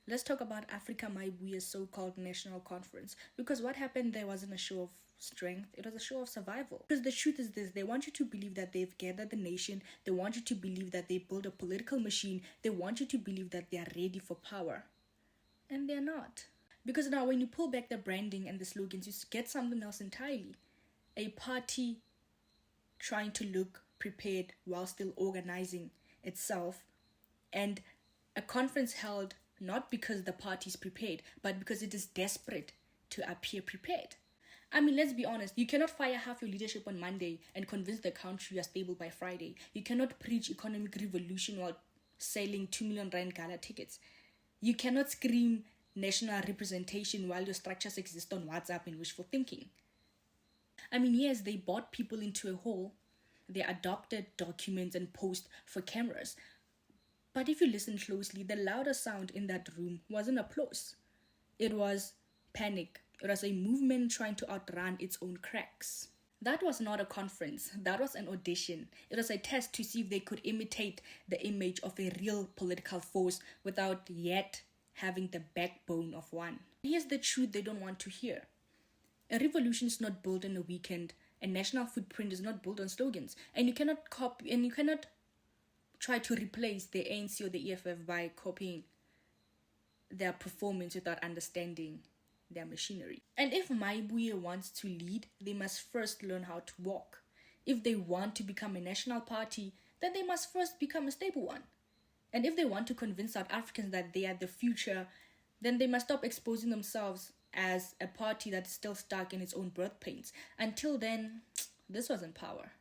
Let's talk about Africa Mayibuye's so-called national conference. Because what happened there wasn't a show of strength, it was a show of survival. Because the truth is this, they want you to believe that they've gathered the nation, they want you to believe that they built a political machine, they want you to believe that they are ready for power. And they're not. Because now when you pull back the branding and the slogans, you get something else entirely. A party trying to look prepared while still organizing itself, and a conference held not because the party is prepared, but because it is desperate to appear prepared. I mean, let's be honest, you cannot fire half your leadership on Monday and convince the country you are stable by Friday. You cannot preach economic revolution while selling 2 million rand gala tickets. You cannot scream national representation while your structures exist on WhatsApp and wishful thinking. I mean, yes, they brought people into a hall, they adopted documents and posed for cameras. But if you listen closely, the louder sound in that room wasn't applause. It was panic. It was a movement trying to outrun its own cracks. That was not a conference. That was an audition. It was a test to see if they could imitate the image of a real political force without yet having the backbone of one. Here's the truth they don't want to hear. A revolution is not built in a weekend. A national footprint is not built on slogans. And you cannot copy, and you cannot try to replace the ANC or the EFF by copying their performance without understanding their machinery. And if Mayibuye wants to lead, they must first learn how to walk. If they want to become a national party, then they must first become a stable one. And if they want to convince South Africans that they are the future, then they must stop exposing themselves as a party that is still stuck in its own birth pains. Until then, this wasn't power.